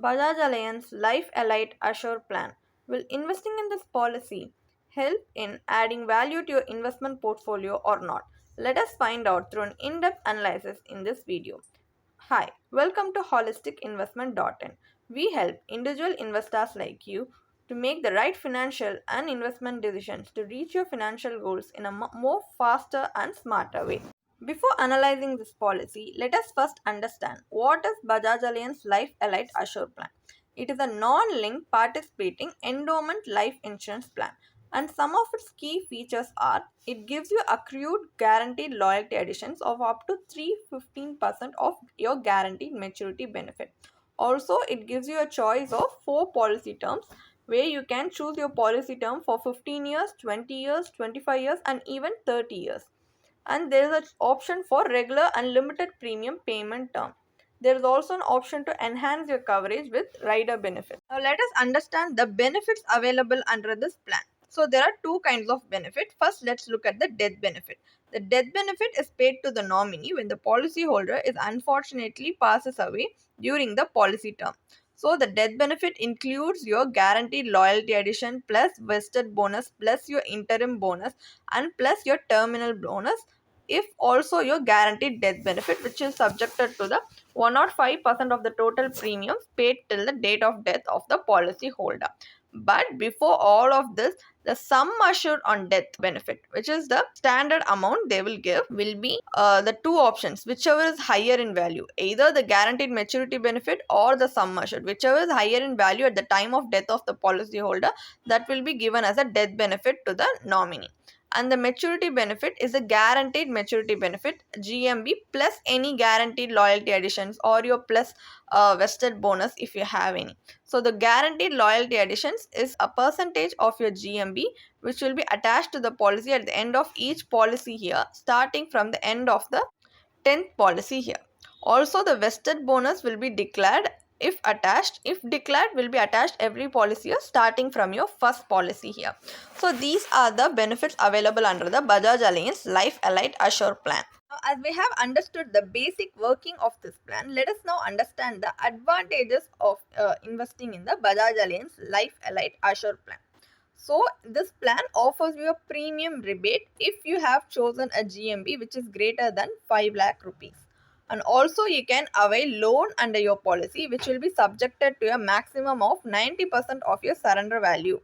Bajaj Allianz Life Elite Assure Plan. Will investing in this policy help in adding value to your investment portfolio or not? Let us find out through an in-depth analysis in this video. Hi, welcome to holisticinvestment.in. We help individual investors like you to make the right financial and investment decisions to reach your financial goals in a more faster and smarter way. Before analyzing this policy, let us first understand what is Bajaj Allianz Life Elite Assure Plan. It is a non-linked participating endowment life insurance plan, and some of its key features are it gives you accrued guaranteed loyalty additions of up to 315% of your guaranteed maturity benefit. Also, it gives you a choice of 4 policy terms where you can choose your policy term for 15 years, 20 years, 25 years, and even 30 years. And there is an option for regular unlimited premium payment term. There is also an option to enhance your coverage with rider benefits. Now let us understand the benefits available under this plan. So there are two kinds of benefit. First, let's look at the death benefit. The death benefit is paid to the nominee when the policyholder is unfortunately passes away during the policy term. So the death benefit includes your guaranteed loyalty addition plus vested bonus plus your interim bonus and plus your terminal bonus, if also your guaranteed death benefit, which is subjected to the 105% of the total premiums paid till the date of death of the policy holder. But before all of this, the sum assured on death benefit, which is the standard amount they will give, will be the two options, whichever is higher in value, either the guaranteed maturity benefit or the sum assured, whichever is higher in value at the time of death of the policy holder, that will be given as a death benefit to the nominee. And the maturity benefit is a guaranteed maturity benefit, GMB, plus any guaranteed loyalty additions or your plus vested bonus if you have any. So the guaranteed loyalty additions is a percentage of your GMB which will be attached to the policy at the end of each policy here, starting from the end of the 10th policy here. Also, the vested bonus will be declared if attached. If declared, will be attached every policy year starting from your first policy here. So these are the benefits available under the Bajaj Allianz Life Elite Assure Plan. Now, as we have understood the basic working of this plan, let us now understand the advantages of investing in the Bajaj Allianz Life Elite Assure Plan. So this plan offers you a premium rebate if you have chosen a GMB which is greater than 5 lakh rupees. And also you can avail loan under your policy which will be subjected to a maximum of 90% of your surrender value.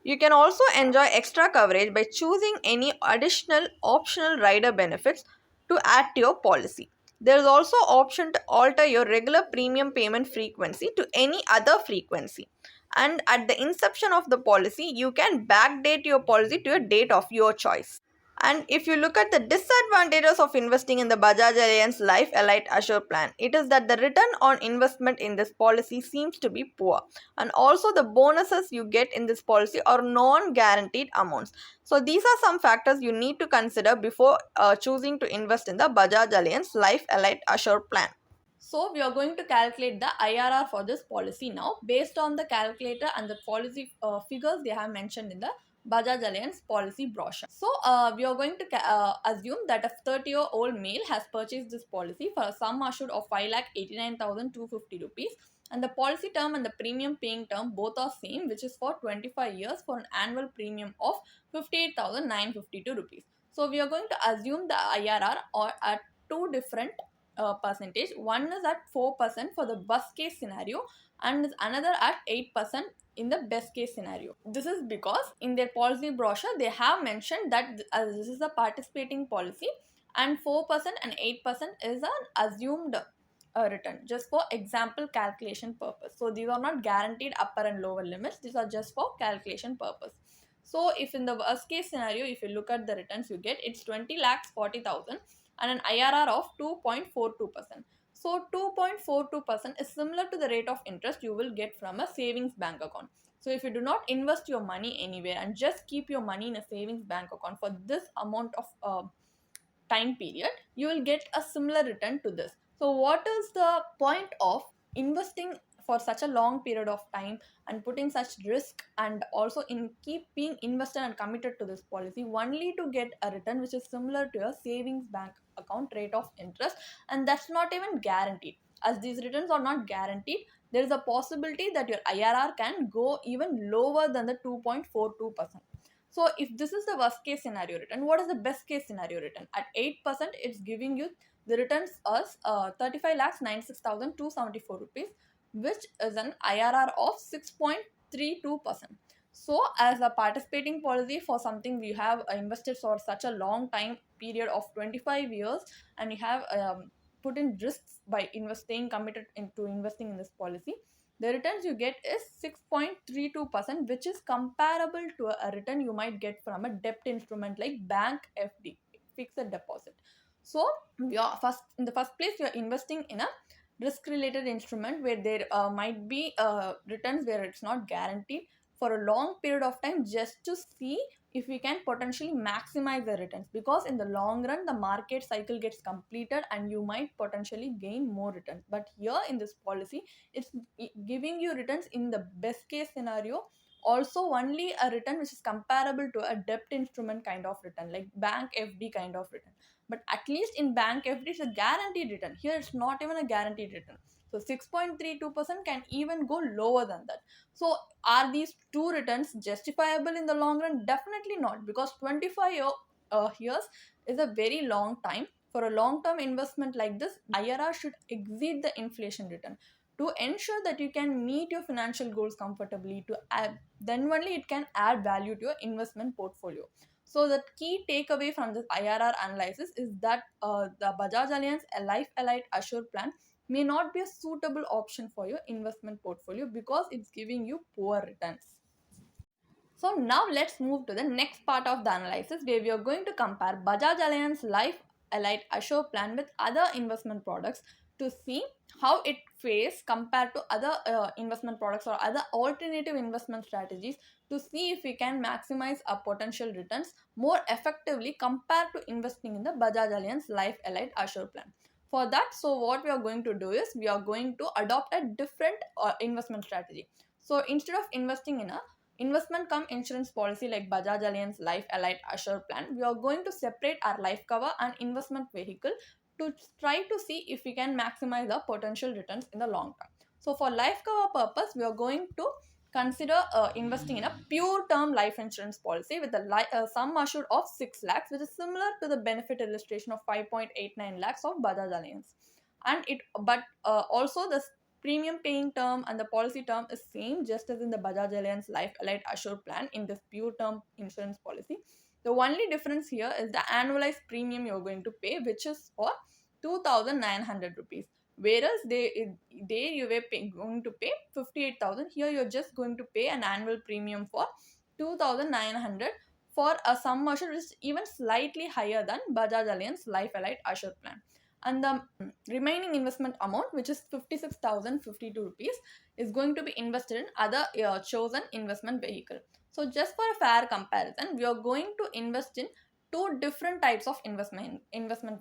You can also enjoy extra coverage by choosing any additional optional rider benefits to add to your policy. There is also option to alter your regular premium payment frequency to any other frequency. And at the inception of the policy, you can backdate your policy to a date of your choice. And if you look at the disadvantages of investing in the Bajaj Allianz Life Elite Assure Plan, it is that the return on investment in this policy seems to be poor. And also the bonuses you get in this policy are non-guaranteed amounts. So these are some factors you need to consider before choosing to invest in the Bajaj Allianz Life Elite Assure Plan. So we are going to calculate the IRR for this policy now based on the calculator and the policy figures they have mentioned in the Bajaj Allianz policy brochure. So we are going to assume that a 30-year-old male has purchased this policy for a sum assured of 5,89,250 rupees, and the policy term and the premium paying term both are same, which is for 25 years for an annual premium of 58,952 rupees. So we are going to assume the IRR or at two different percentage. One is at 4% for the worst case scenario and another at 8% in the best case scenario. This is because in their policy brochure they have mentioned that this is a participating policy and 4% and 8% is an assumed return just for example calculation purpose. So these are not guaranteed upper and lower limits, these are just for calculation purpose. So if in the worst case scenario, if you look at the returns you get, it's 20 lakhs 40,000 and an IRR of 2.42%. So 2.42% is similar to the rate of interest you will get from a savings bank account. So if you do not invest your money anywhere and just keep your money in a savings bank account for this amount of time period, you will get a similar return to this. So what is the point of investing for such a long period of time and putting such risk and also in keep being invested and committed to this policy only to get a return which is similar to a savings bank account rate of interest, and that's not even guaranteed. As these returns are not guaranteed, there is a possibility that your IRR can go even lower than the 2.42%. So if this is the worst case scenario return, what is the best case scenario return? At 8%, it's giving you the returns us 35 lakhs 96,274 rupees, which is an IRR of 6.32%. So as a participating policy for something we have invested for such a long time period of 25 years, and we have put in risks by staying committed into investing in this policy, the returns you get is 6.32%, which is comparable to a return you might get from a debt instrument like bank FD, fixed deposit. So you're first, in the first place, you're investing in a risk related instrument where there might be returns where it's not guaranteed for a long period of time, just to see if we can potentially maximize the returns, because in the long run the market cycle gets completed and you might potentially gain more returns. But here in this policy, it's giving you returns in the best case scenario, also only a return which is comparable to a debt instrument kind of return like bank FD kind of return. But at least in bank FD it's a guaranteed return, here it's not even a guaranteed return. So 6.32% can even go lower than that. So are these two returns justifiable in the long run? Definitely not, because 25 years is a very long time. For a long term investment like this, IRR should exceed the inflation return to ensure that you can meet your financial goals comfortably. To add, then only it can add value to your investment portfolio. So the key takeaway from this IRR analysis is that the Bajaj Allianz Life Elite Assure plan may not be a suitable option for your investment portfolio because it's giving you poor returns. So now let's move to the next part of the analysis, where we are going to compare Bajaj Allianz Life Elite Assure plan with other investment products to see how it fares compared to other investment products or other alternative investment strategies, to see if we can maximize our potential returns more effectively compared to investing in the Bajaj Allianz Life Elite Assure plan. For that, so what we are going to do is we are going to adopt a different investment strategy. So instead of investing in a investment cum insurance policy like Bajaj Allianz Life Elite Assure plan, we are going to separate our life cover and investment vehicle to try to see if we can maximize the potential returns in the long term. So for life cover purpose, we are going to consider investing in a pure term life insurance policy with a sum assured of 6 lakhs, which is similar to the benefit illustration of 5.89 lakhs of Bajaj Allianz. And it, but also the premium paying term and the policy term is same, just as in the Bajaj Allianz Life Elite Assure plan in this pure term insurance policy. The only difference here is the annualized premium you're going to pay, which is for 2,900 rupees. Whereas they you were going to pay 58,000. Here you're just going to pay an annual premium for 2,900 for a sum assured which is even slightly higher than Bajaj Allianz Life Elite Assure plan. And the remaining investment amount, which is 56,052 rupees, is going to be invested in other chosen investment vehicle. So just for a fair comparison, we are going to invest in two different types of investment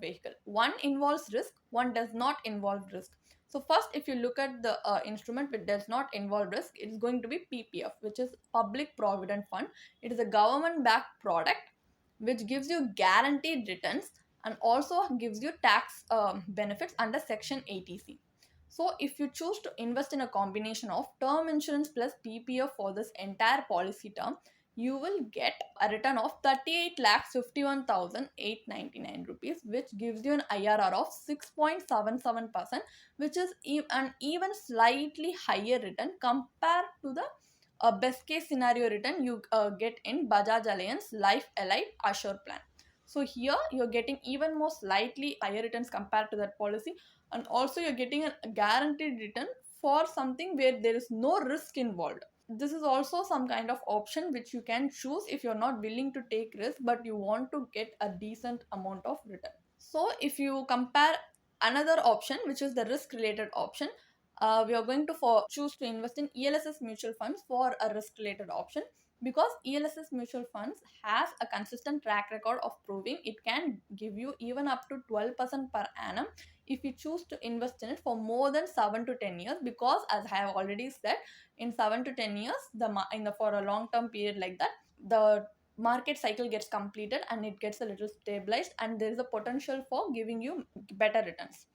vehicle. One involves risk, one does not involve risk. So first, if you look at the instrument which does not involve risk, it is going to be PPF, which is Public Provident Fund. It is a government backed product which gives you guaranteed returns and also gives you tax benefits under section 80C. So if you choose to invest in a combination of term insurance plus PPF for this entire policy term, you will get a return of 38 lakhs 51,899 rupees, which gives you an IRR of 6.77%, which is an even slightly higher return compared to the best case scenario return you get in Bajaj Allianz Life Elite Assure plan. So here you're getting even more slightly higher returns compared to that policy, and also you're getting a guaranteed return for something where there is no risk involved. This is also some kind of option which you can choose if you're not willing to take risk but you want to get a decent amount of return. So if you compare another option, which is the risk related option, we are going to choose to invest in ELSS mutual funds for a risk related option, because ELSS mutual funds has a consistent track record of proving it can give you even up to 12% per annum if you choose to invest in it for more than 7 to 10 years. Because as I have already said, in 7 to 10 years, for a long term period like that, the market cycle gets completed and it gets a little stabilized and there is a potential for giving you better returns.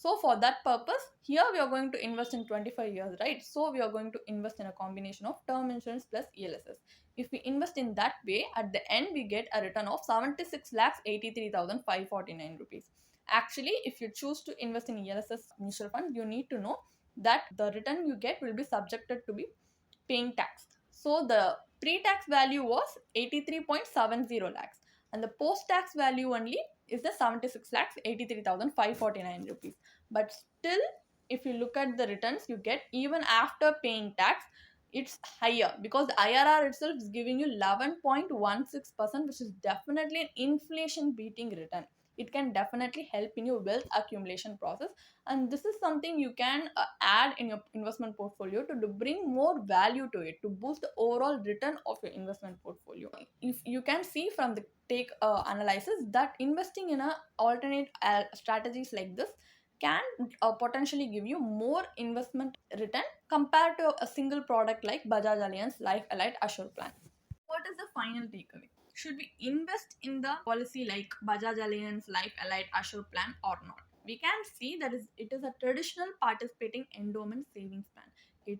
So for that purpose, here we are going to invest in 25 years, right? So we are going to invest in a combination of term insurance plus ELSS. If we invest in that way, at the end we get a return of 76 lakhs 83,549 rupees. Actually, if you choose to invest in ELSS mutual fund, you need to know that the return you get will be subjected to be paying tax. So the pre-tax value was 83.70 lakhs, and the post-tax value only is the 76 lakhs 83,549 rupees. But still, if you look at the returns you get even after paying tax, it's higher because the IRR itself is giving you 11.16%, which is definitely an inflation beating return. It can definitely help in your wealth accumulation process, and this is something you can add in your investment portfolio to bring more value to it, to boost the overall return of your investment portfolio. If you can see from the take analysis that investing in a alternate strategies like this can potentially give you more investment return compared to a single product like Bajaj Allianz Life Allied Assure Plan. What is the final takeaway? Should we invest in the policy like Bajaj Allianz Life Allied Assure Plan or not? We can see that it is a traditional participating endowment savings plan. It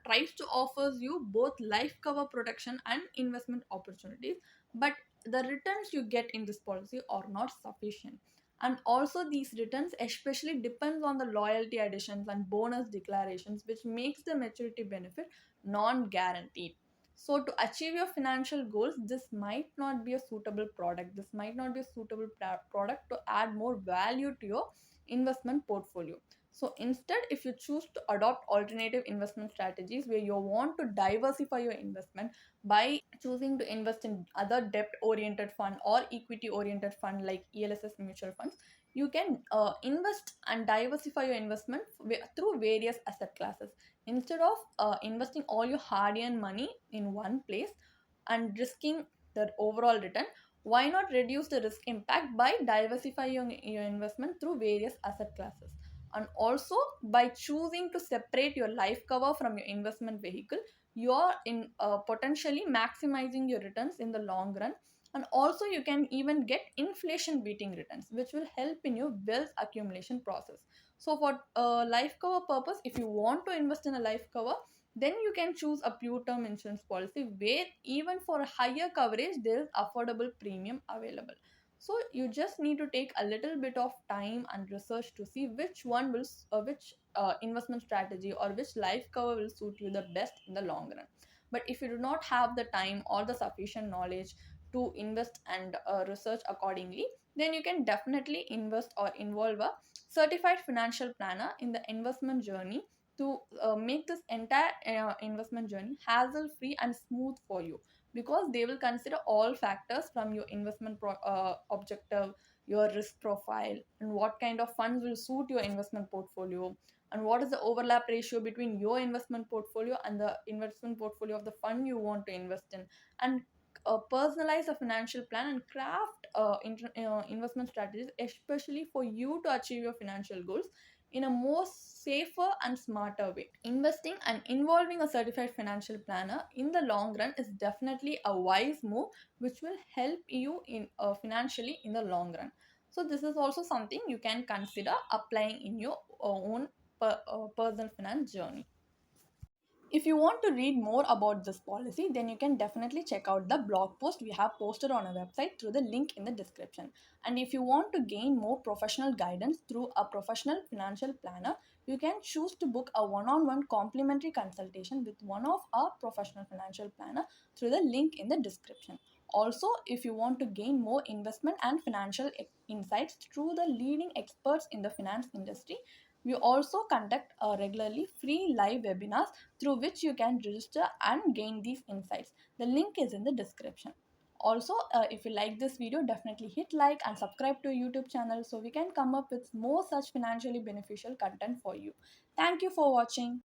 tries to offers you both life cover protection and investment opportunities, but the returns you get in this policy are not sufficient. And also these returns especially depends on the loyalty additions and bonus declarations, which makes the maturity benefit non-guaranteed. So, to achieve your financial goals, this might not be a suitable product. This might not be a suitable product to add more value to your investment portfolio. So, instead, if you choose to adopt alternative investment strategies where you want to diversify your investment by choosing to invest in other debt oriented fund or equity oriented fund like ELSS mutual funds, you can invest and diversify your investment through various asset classes instead of investing all your hard earned money in one place and risking the overall return. Why not reduce the risk impact by diversifying your investment through various asset classes? And also, by choosing to separate your life cover from your investment vehicle, you're in potentially maximizing your returns in the long run. And also you can even get inflation beating returns, which will help in your wealth accumulation process. So for life cover purpose, if you want to invest in a life cover, then you can choose a pure term insurance policy where even for a higher coverage there is affordable premium available. So you just need to take a little bit of time and research to see which one will which investment strategy or which life cover will suit you the best in the long run. But if you do not have the time or the sufficient knowledge to invest and research accordingly, then you can definitely invest or involve a certified financial planner in the investment journey to make this entire investment journey hassle free and smooth for you, because they will consider all factors from your investment objective, your risk profile, and what kind of funds will suit your investment portfolio, and what is the overlap ratio between your investment portfolio and the investment portfolio of the fund you want to invest in, and personalize a financial plan and craft investment strategies especially for you to achieve your financial goals in a more safer and smarter way. Investing and involving a certified financial planner in the long run is definitely a wise move which will help you in financially in the long run. So this is also something you can consider applying in your own personal finance journey. If you want to read more about this policy, then you can definitely check out the blog post we have posted on our website through the link in the description. And if you want to gain more professional guidance through a professional financial planner, you can choose to book a one-on-one complimentary consultation with one of our professional financial planner through the link in the description. Also, if you want to gain more investment and financial insights through the leading experts in the finance industry, we also conduct regularly free live webinars through which you can register and gain these insights. The link is in the description. Also, if you like this video, definitely hit like and subscribe to our YouTube channel so we can come up with more such financially beneficial content for you. Thank you for watching.